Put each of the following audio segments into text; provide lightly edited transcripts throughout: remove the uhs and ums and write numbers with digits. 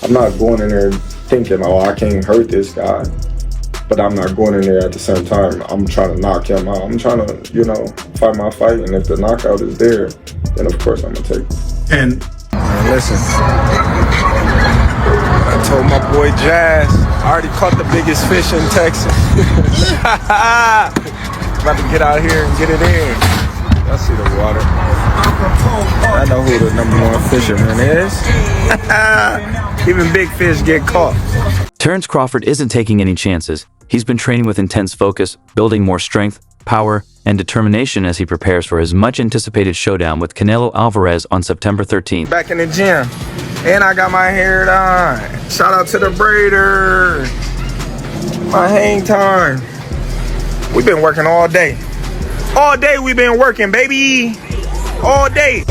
I'm not going in there thinking, oh, I can't hurt this guy. But I'm not going in there at the same time. I'm trying to knock him out. I'm trying to, fight my fight. And if the knockout is there, then of course I'm going to take it. And listen, I told my boy Jazz, I already caught the biggest fish in Texas. About to get out here and get it in. I see the water. I know who the #1 fisherman is. Even big fish get caught. Terence Crawford isn't taking any chances. He's been training with intense focus, building more strength, power, and determination as he prepares for his much-anticipated showdown with Canelo Alvarez on September 13th. Back in the gym, and I got my hair done. Shout out to the braider. My hang time. We've been working all day. All day we've been working, baby. All day.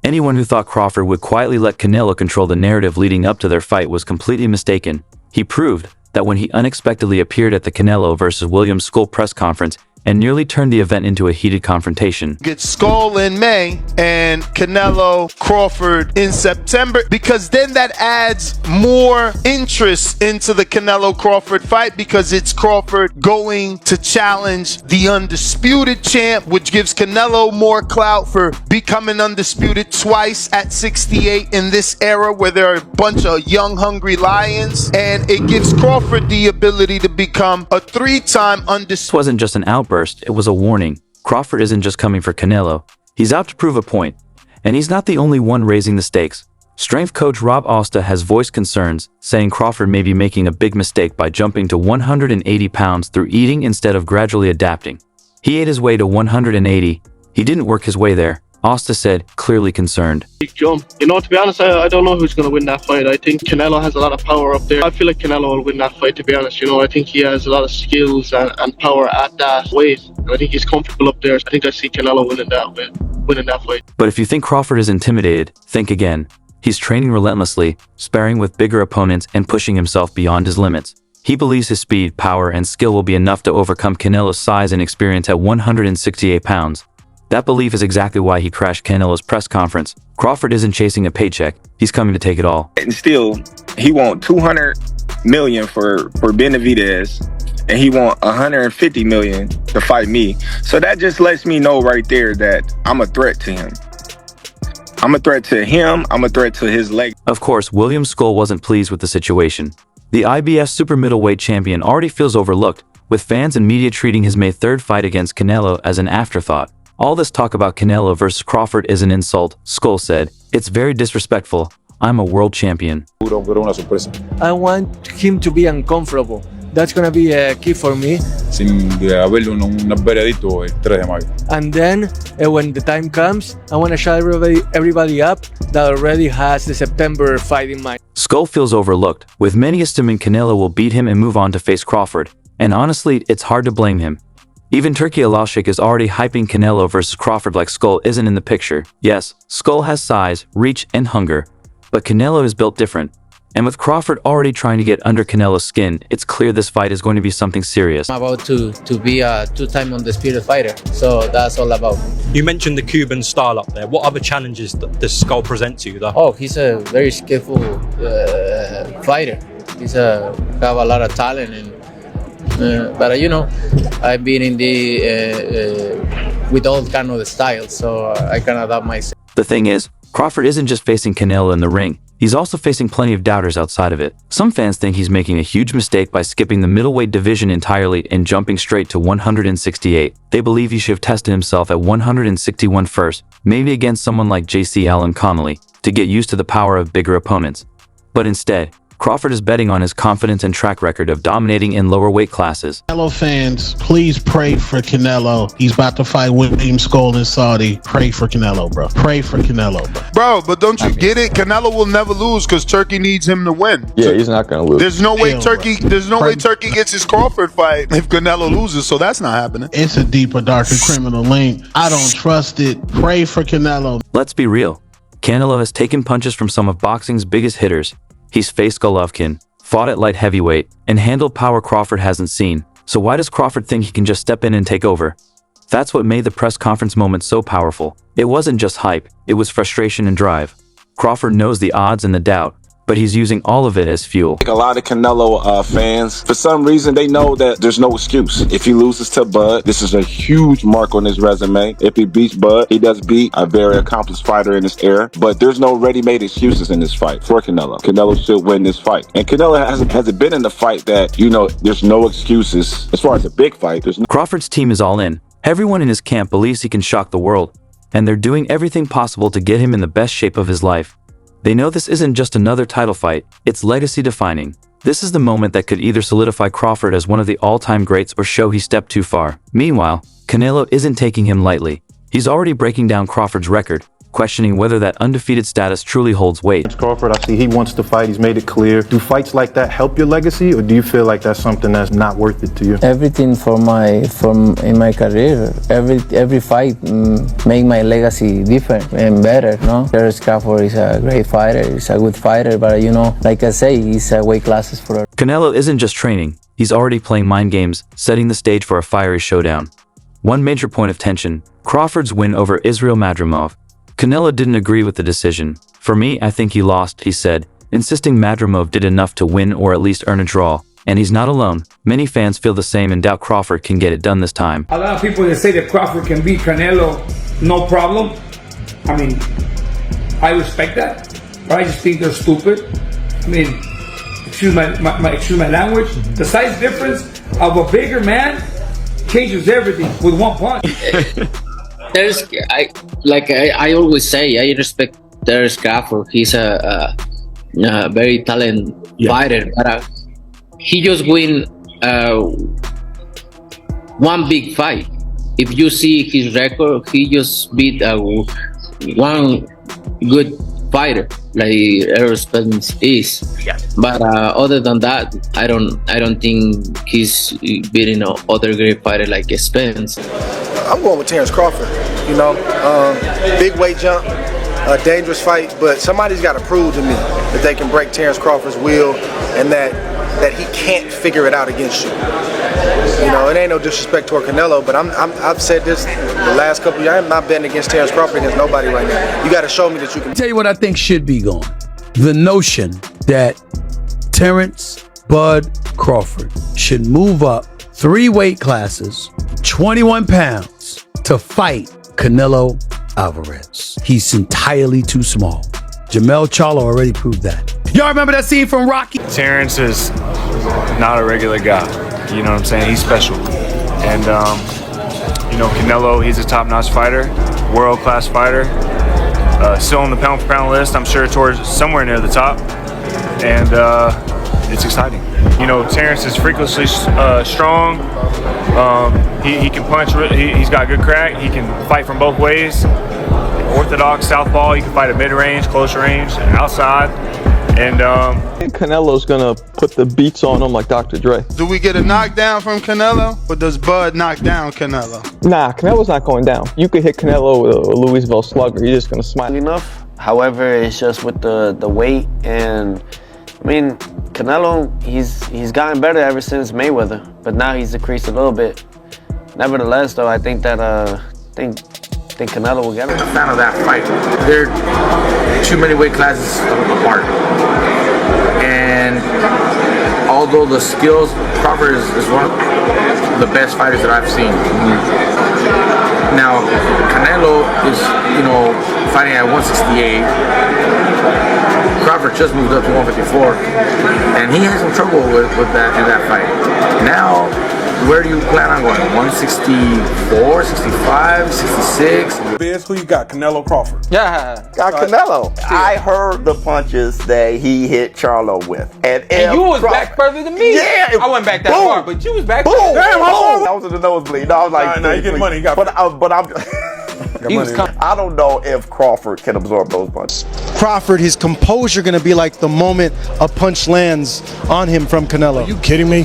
Anyone who thought Crawford would quietly let Canelo control the narrative leading up to their fight was completely mistaken. He proved that when he unexpectedly appeared at the Canelo vs. William Skull press conference and nearly turned the event into a heated confrontation. Get Skull in May and Canelo Crawford in September, because then that adds more interest into the Canelo Crawford fight, because it's Crawford going to challenge the undisputed champ, which gives Canelo more clout for becoming undisputed twice at 68 in this era where there are a bunch of young hungry lions, and it gives Crawford the ability to become a 3-time undisputed. This wasn't just an outburst. It was a warning. Crawford isn't just coming for Canelo. He's out to prove a point. And he's not the only one raising the stakes. Strength coach Rob Osta has voiced concerns, saying Crawford may be making a big mistake by jumping to 180 pounds through eating instead of gradually adapting. He ate his way to 180. He didn't work his way there, Osta said, clearly concerned. Big jump. To be honest, I don't know who's going to win that fight. I think Canelo has a lot of power up there. I feel like Canelo will win that fight, to be honest. I think he has a lot of skills and power at that weight. And I think he's comfortable up there. I think I see Canelo winning that fight. But if you think Crawford is intimidated, think again. He's training relentlessly, sparring with bigger opponents and pushing himself beyond his limits. He believes his speed, power, and skill will be enough to overcome Canelo's size and experience at 168 pounds. That belief is exactly why he crashed Canelo's press conference. Crawford isn't chasing a paycheck. He's coming to take it all. And still, he want $200 million for Benavidez, and he want $150 million to fight me. So that just lets me know right there that I'm a threat to him. I'm a threat to him. I'm a threat to his leg. Of course, William Skull wasn't pleased with the situation. The IBF super middleweight champion already feels overlooked, with fans and media treating his May 3rd fight against Canelo as an afterthought. All this talk about Canelo versus Crawford is an insult, Skull said. It's very disrespectful. I'm a world champion. I want him to be uncomfortable. That's going to be a key for me. And then, when the time comes, I want to shut everybody up that already has the September fight in mind. Skull feels overlooked, with many assuming Canelo will beat him and move on to face Crawford. And honestly, it's hard to blame him. Even Turki Alalshik is already hyping Canelo versus Crawford like Skull isn't in the picture. Yes, Skull has size, reach, and hunger, but Canelo is built different. And with Crawford already trying to get under Canelo's skin, it's clear this fight is going to be something serious. I'm about to be a 2-time undisputed fighter, so that's all about. You mentioned the Cuban style up there. What other challenges does Skull present to you though? Oh, he's a very skillful fighter. He's have a lot of talent, and but I've been in with all kind of the styles, so I can adapt myself. The thing is, Crawford isn't just facing Canelo in the ring. He's also facing plenty of doubters outside of it. Some fans think he's making a huge mistake by skipping the middleweight division entirely and jumping straight to 168. They believe he should have tested himself at 161 first, maybe against someone like J.C. Allen Connolly, to get used to the power of bigger opponents. But instead, Crawford is betting on his confidence and track record of dominating in lower weight classes. Canelo fans, please pray for Canelo. He's about to fight William Skull in Saudi. Pray for Canelo, bro. Pray for Canelo, bro. Bro, but don't you get it? Canelo will never lose because Turkey needs him to win. Yeah, he's not going to lose. There's no way Turkey gets his Crawford fight if Canelo loses, so that's not happening. It's a deeper, darker criminal link. I don't trust it. Pray for Canelo. Let's be real. Canelo has taken punches from some of boxing's biggest hitters. He's faced Golovkin, fought at light heavyweight, and handled power Crawford hasn't seen. So why does Crawford think he can just step in and take over? That's what made the press conference moment so powerful. It wasn't just hype, it was frustration and drive. Crawford knows the odds and the doubt, but he's using all of it as fuel. A lot of Canelo fans, for some reason, they know that there's no excuse. If he loses to Bud, this is a huge mark on his resume. If he beats Bud, he does beat a very accomplished fighter in this era. But there's no ready-made excuses in this fight for Canelo. Canelo should win this fight. And Canelo hasn't been in the fight that, you know, there's no excuses. As far as a big fight, there's no... Crawford's team is all in. Everyone in his camp believes he can shock the world, and they're doing everything possible to get him in the best shape of his life. They know this isn't just another title fight, it's legacy defining. This is the moment that could either solidify Crawford as one of the all-time greats or show he stepped too far. Meanwhile, Canelo isn't taking him lightly. He's already breaking down Crawford's record, questioning whether that undefeated status truly holds weight. Terence Crawford, I see he wants to fight. He's made it clear. Do fights like that help your legacy, or do you feel like that's something that's not worth it to you? Everything in my career, every fight make my legacy different and better. No, Terence Crawford is a great fighter. He's a good fighter, but you know, like I say, he's weight classes for. Canelo isn't just training. He's already playing mind games, setting the stage for a fiery showdown. One major point of tension: Crawford's win over Israel Madrimov. Canelo didn't agree with the decision. For me, I think he lost, he said, insisting Madrimov did enough to win or at least earn a draw. And he's not alone. Many fans feel the same and doubt Crawford can get it done this time. A lot of people that say that Crawford can beat Canelo, no problem. I mean, I respect that, but I just think they're stupid. I mean, excuse my language. The size difference of a bigger man changes everything with one punch. I always say, I respect Terence Crawford. He's a very talented fighter, but he just win one big fight. If you see his record, he just beat one good fighter like Errol Spence is. Yeah. But other than that, I don't think he's beating other great fighter like Spence. I'm going with Terence Crawford. You know, big weight jump, a dangerous fight, but somebody's got to prove to me that they can break Terence Crawford's will and that he can't figure it out against you. You know, it ain't no disrespect toward Canelo, but I've said this the last couple of years. I'm not betting against Terence Crawford against nobody right now. You got to show me that you can. Tell you what I think should be going. The notion that Terence Bud Crawford should move up 3 weight classes, 21 pounds, to fight Canelo Alvarez. He's entirely too small. Jamel Charlo already proved that. Y'all remember that scene from Rocky? Terence is not a regular guy. You know what I'm saying? He's special. And, you know, Canelo, he's a top-notch fighter, world-class fighter. Still on the pound-for-pound list, I'm sure towards somewhere near the top. And it's exciting. You know, Terence is freakishly strong. He can punch. He's got good crack. He can fight from both ways. Orthodox, southpaw. He can fight at mid-range, close range, outside. And Canelo's gonna put the beats on him like Dr. Dre. Do we get a knockdown from Canelo, or does Bud knock down Canelo? Nah, Canelo's not going down. You could hit Canelo with a Louisville slugger. You're just gonna smile. Enough. However, it's just with the weight, and I mean, Canelo, he's gotten better ever since Mayweather, but now he's decreased a little bit. Nevertheless, though, I think that I think Canelo will get it. I'm a fan of that fight. They're too many weight classes apart, and although the skills, Crawford is one of the best fighters that I've seen. Now, Canelo is, you know, fighting at 168. Crawford just moved up to 154, and he had some trouble with that in that fight. Now, where do you plan on going? 164, 65, 66? Biz, who you got? Canelo, Crawford? Yeah. Got Canelo. I heard the punches that he hit Charlo with. And you was back further than me. Yeah. I wasn't back that far, but you was back. Boom. Damn, boom. I was in the nosebleed. No, I was like, nah, you get money. You got but I'm I don't know if Crawford can absorb those punches. Crawford, his composure going to be like the moment a punch lands on him from Canelo. Are you kidding me?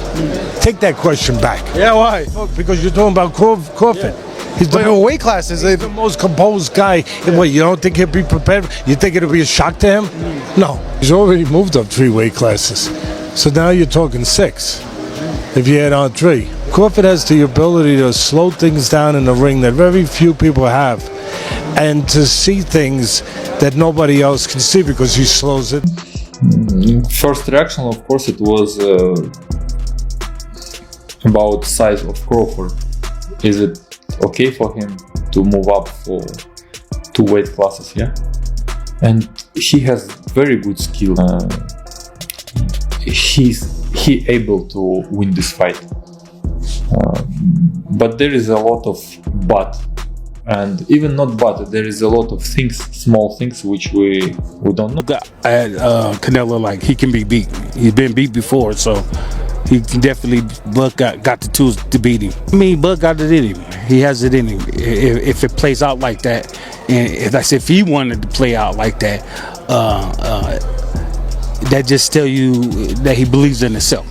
Take that question back. Yeah, why? Because you're talking about Crawford. Yeah. He's the weight classes. He's the most composed guy. And what, you don't think he'll be prepared? You think it'll be a shock to him? No. He's already moved up 3 weight classes. So now you're talking 6. If you add on 3. Crawford has the ability to slow things down in the ring that very few people have, and to see things that nobody else can see because he slows it. First reaction, of course, it was about size of Crawford. Is it okay for him to move up for 2 weight classes? Yeah, and he has very good skill. He able to win this fight, but there is a lot of but. And even not but, there is a lot of things, small things, which we don't know. At Canelo, like, he can be beat. He's been beat before, so he can definitely, Bud got the tools to beat him. I mean, Bud got it in him. He has it in him. If it plays out like that, and if he wanted to play out like that, that just tell you that he believes in himself.